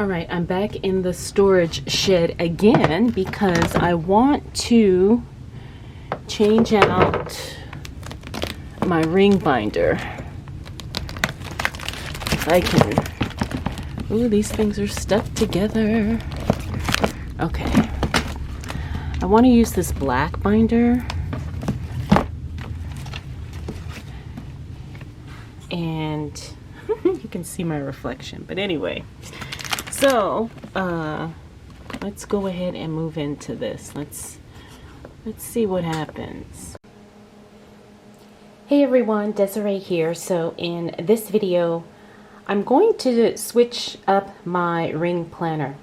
All right, I'm back in the storage shed again because I want to change out my ring binder. If I can. Ooh, these things are stuck together. Okay. I want to use this black binder. And you can see my reflection. But anyway. So, let's go ahead and move into this. Let's see what happens. Hey everyone, Desiree here. So in this video, I'm going to switch up my ring planner.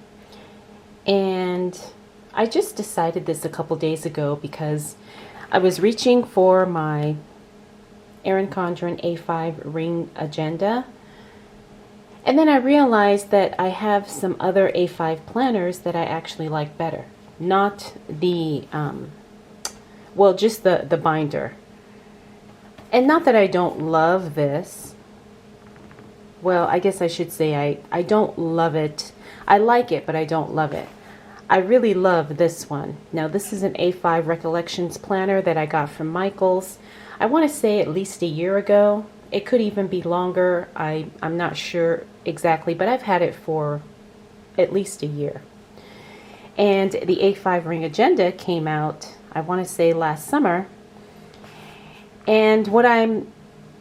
And I just decided this a couple days ago because I was reaching for my Erin Condren A5 ring agenda. And then I realized that I have some other A5 planners that I actually like better. Not the, well, just the binder. And not that I don't love this. Well, I guess I should say I don't love it. I like it, but I don't love it. I really love this one. Now, this is an A5 Recollections planner that I got from Michaels. I want to say at least a year ago. It could even be longer. I'm not sure exactly, but I've had it for at least a year. And the A5 Ring Agenda came out, I want to say last summer. And what I'm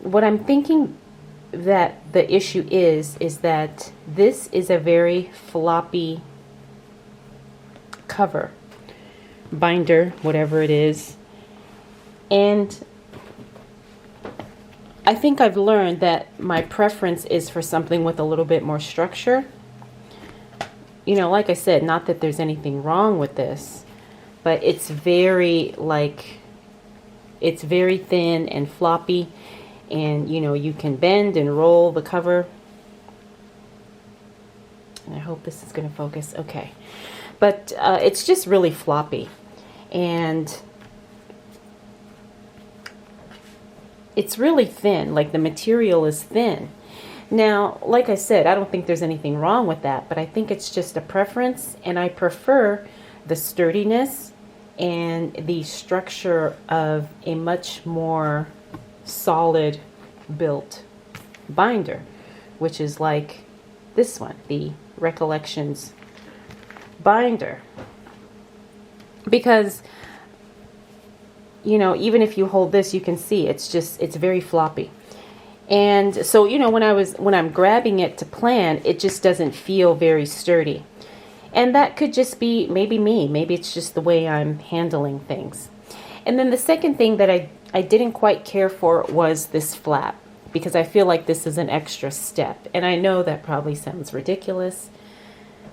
thinking that the issue is that this is a very floppy cover, binder, whatever it is. And I think I've learned that my preference is for something with a little bit more structure. You know, like I said, not that there's anything wrong with this, but it's very it's very thin and floppy, and you know, you can bend and roll the cover. And I hope this is going to focus. Okay. But it's just really floppy. And it's really thin, like the material is thin. Now, like I said, I don't think there's anything wrong with that, but I think it's just a preference, and I prefer the sturdiness and the structure of a much more solid built binder, which is like this one, the Recollections binder. Because you know, even if you hold this, you can see it's very floppy. And so, you know, when I'm grabbing it to plan, it just doesn't feel very sturdy. And that could just be maybe me. Maybe it's just the way I'm handling things. And then the second thing that I didn't quite care for was this flap, because I feel like this is an extra step. And I know that probably sounds ridiculous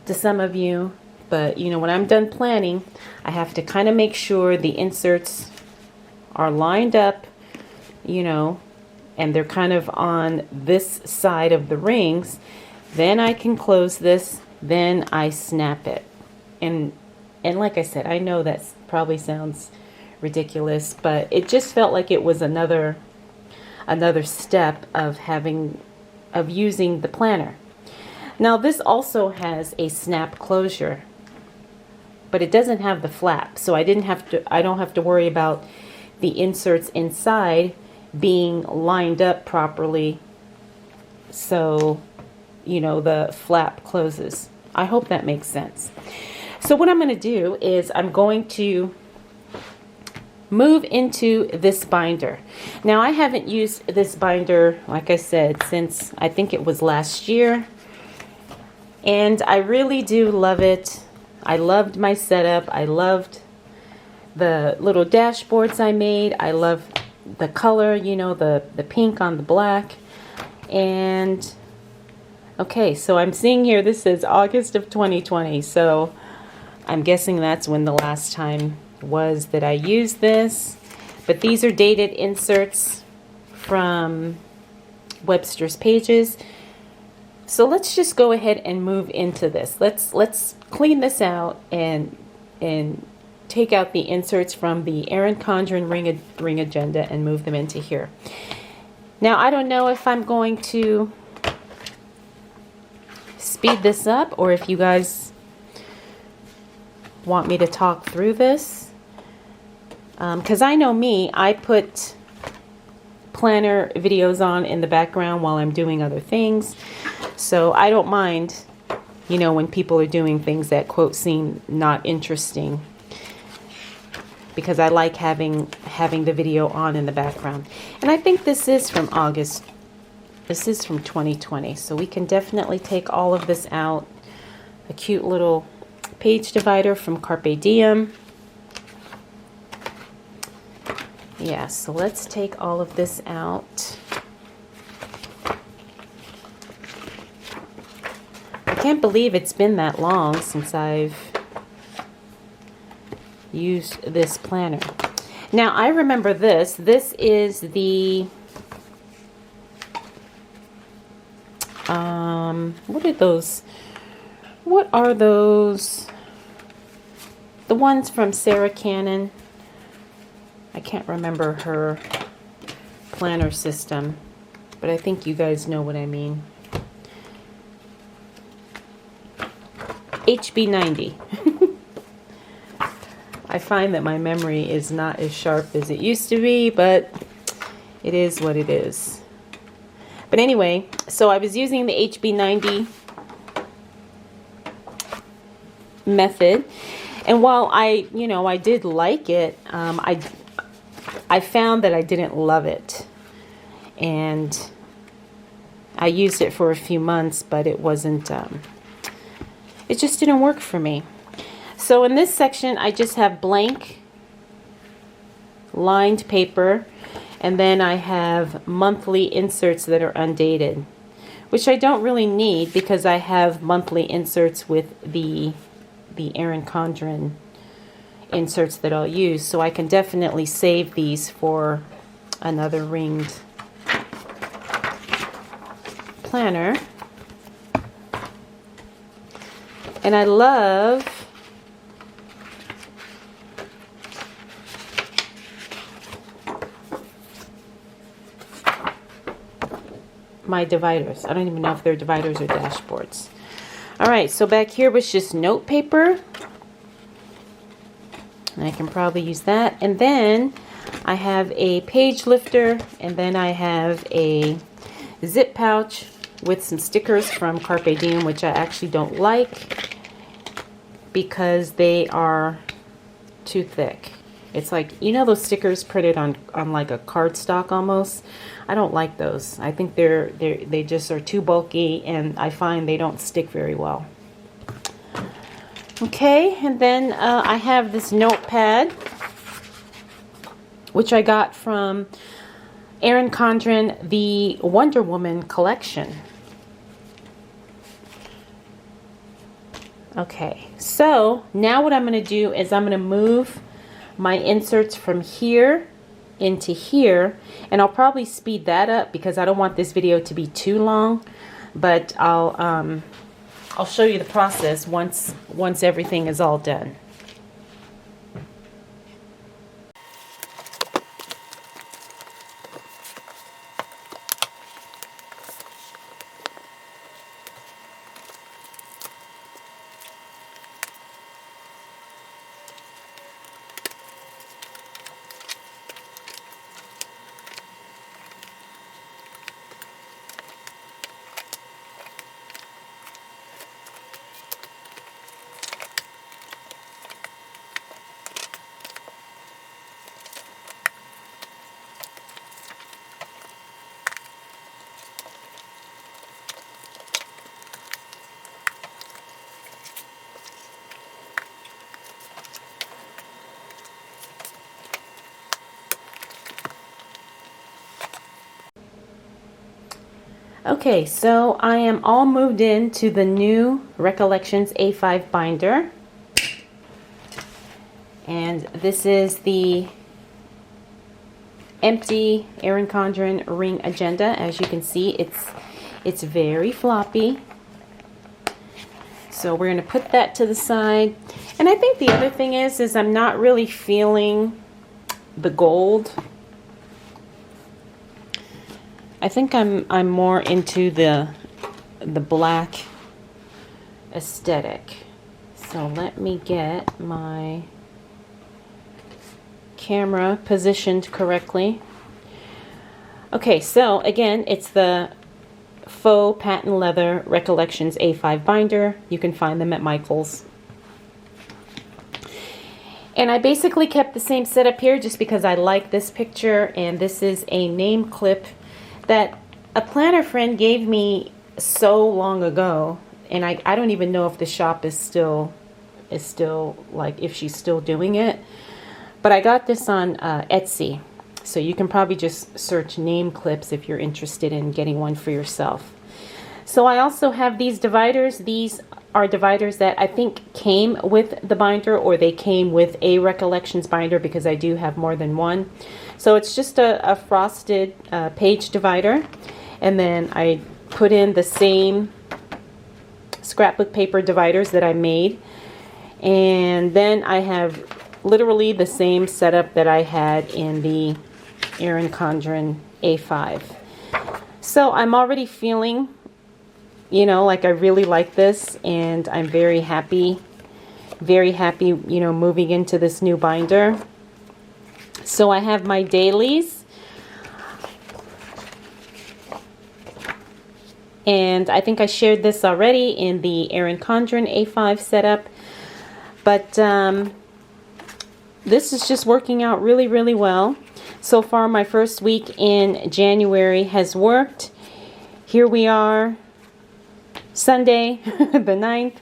to some of you, but you know, when I'm done planning, I have to kind of make sure the inserts are lined up, you know, and they're kind of on this side of the rings. Then I can close this, then I snap it. And like I said, I know that probably sounds ridiculous, but it just felt like it was another step of using the planner. Now this also has a snap closure, but it doesn't have the flap, so I don't have to worry about the inserts inside being lined up properly, so you know, the flap closes. I hope that makes sense. So what I'm going to do is I'm going to move into this binder. Now I haven't used this binder, like I said, since I think it was last year, and I really do love it. I loved my setup. I loved the little dashboards I made. I love the color, you know, the pink on the black. And okay, so I'm seeing here this is August of 2020, so I'm guessing that's when the last time was that I used this. But these are dated inserts from Webster's Pages. So let's just go ahead and move into this. Let's clean this out and take out the inserts from the Erin Condren ring agenda and move them into here. Now I don't know if I'm going to speed this up, or if you guys want me to talk through this. Because I know me, I put planner videos on in the background while I'm doing other things. So I don't mind, you know, when people are doing things that quote seem not interesting, because I like having the video on in the background. And I think this is from August. This is from 2020. So we can definitely take all of this out. A cute little page divider from Carpe Diem. Yeah, so let's take all of this out. I can't believe it's been that long since I've used this planner. Now, I remember this. This is the, what are those? What are those? The ones from Sarah Cannon. I can't remember her planner system, but I think you guys know what I mean. HB90. I find that my memory is not as sharp as it used to be, but it is what it is. But anyway, so I was using the HB90 method, and while I did like it, I found that I didn't love it, and I used it for a few months, but it wasn't, it just didn't work for me. So in this section, I just have blank lined paper, and then I have monthly inserts that are undated, which I don't really need because I have monthly inserts with the Erin Condren inserts that I'll use, so I can definitely save these for another ringed planner. And I love my dividers. I don't even know if they're dividers or dashboards. All right, so back here was just note paper. And I can probably use that. And then I have a page lifter, and then I have a zip pouch with some stickers from Carpe Diem, which I actually don't like because they are too thick. It's like, you know, those stickers printed on like a cardstock almost. I don't like those. I think they just are too bulky, and I find they don't stick very well. Okay, and then I have this notepad, which I got from Erin Condren, the Wonder Woman collection. Okay, so now what I'm going to do is I'm going to move my inserts from here into here, and I'll probably speed that up because I don't want this video to be too long, but I'll show you the process once everything is all done. Okay, so I am all moved into the new Recollections A5 binder. And this is the empty Erin Condren ring agenda. As you can see, it's very floppy. So we're going to put that to the side. And I think the other thing is I'm not really feeling the gold. I think I'm more into the black aesthetic. So let me get my camera positioned correctly. Okay, so again, it's the faux patent leather Recollections A5 binder. You can find them at Michael's. And I basically kept the same setup here just because I like this picture, and this is a name clip that a planner friend gave me so long ago, and I don't even know if the shop is still like, if she's still doing it. But I got this on Etsy, so you can probably just search name clips if you're interested in getting one for yourself. So I also have these dividers. These are dividers that I think came with the binder, or they came with a Recollections binder, because I do have more than one. So it's just a frosted page divider, and then I put in the same scrapbook paper dividers that I made, and then I have literally the same setup that I had in the Erin Condren A5. So I'm already feeling, you know, like I really like this, and I'm very happy, you know, moving into this new binder. So I have my dailies, and I think I shared this already in the Erin Condren A5 setup, but this is just working out really, really well. So far, my first week in January has worked. Here we are, Sunday, the 9th,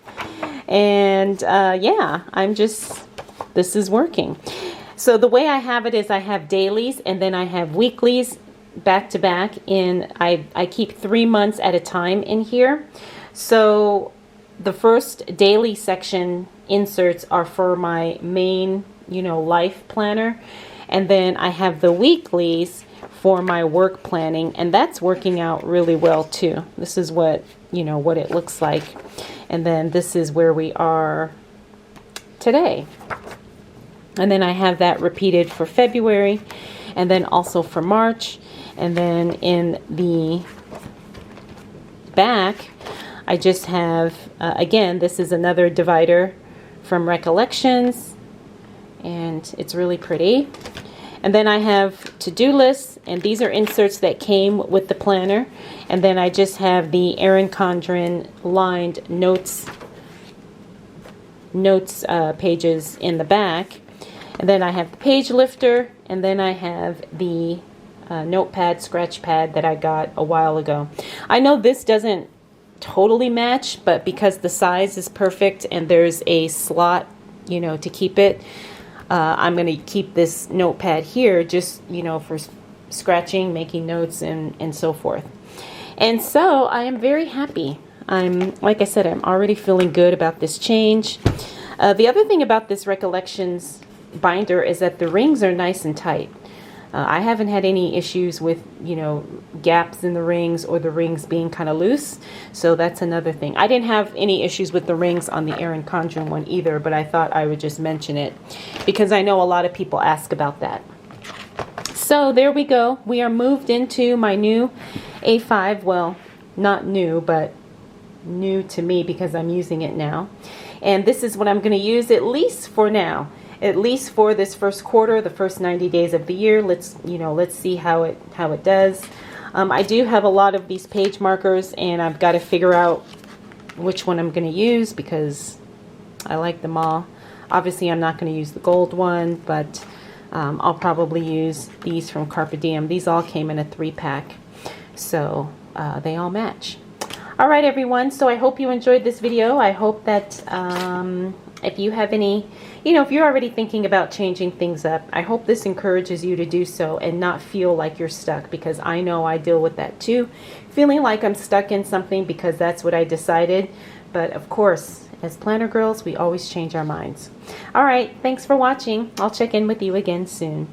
and yeah, this is working. So the way I have it is I have dailies, and then I have weeklies back to back. I keep 3 months at a time in here. So the first daily section inserts are for my main, you know, life planner, and then I have the weeklies for my work planning, and that's working out really well too. This is what, you know, what it looks like, and then this is where we are today. And then I have that repeated for February, and then also for March. And then in the back, I just have, again, this is another divider from Recollections, and it's really pretty. And then I have to-do lists, and these are inserts that came with the planner. And then I just have the Erin Condren lined notes pages in the back. And then I have the page lifter, and then I have the notepad, scratch pad that I got a while ago. I know this doesn't totally match, but because the size is perfect and there's a slot, you know, to keep it, I'm going to keep this notepad here just, you know, for scratching, making notes, and so forth. And so I am very happy. Like I said, I'm already feeling good about this change. The other thing about this Recollections binder is that the rings are nice and tight. I haven't had any issues with, you know, gaps in the rings or the rings being kind of loose. So that's another thing. I didn't have any issues with the rings on the Erin Condren one either, but I thought I would just mention it because I know a lot of people ask about that. So there we go. We are moved into my new A5. Well, not new, but new to me because I'm using it now. And this is what I'm going to use at least for now. At least for this first quarter, the first 90 days of the year. Let's see how it does. I do have a lot of these page markers, and I've got to figure out which one I'm going to use because I like them all. Obviously, I'm not going to use the gold one, but I'll probably use these from Carpe Diem. These all came in a 3-pack, so they all match. All right, everyone. So I hope you enjoyed this video. I hope that if you have any, you know, if you're already thinking about changing things up, I hope this encourages you to do so and not feel like you're stuck, because I know I deal with that too, feeling like I'm stuck in something because that's what I decided. But of course, as planner girls, we always change our minds. All right, thanks for watching. I'll check in with you again soon.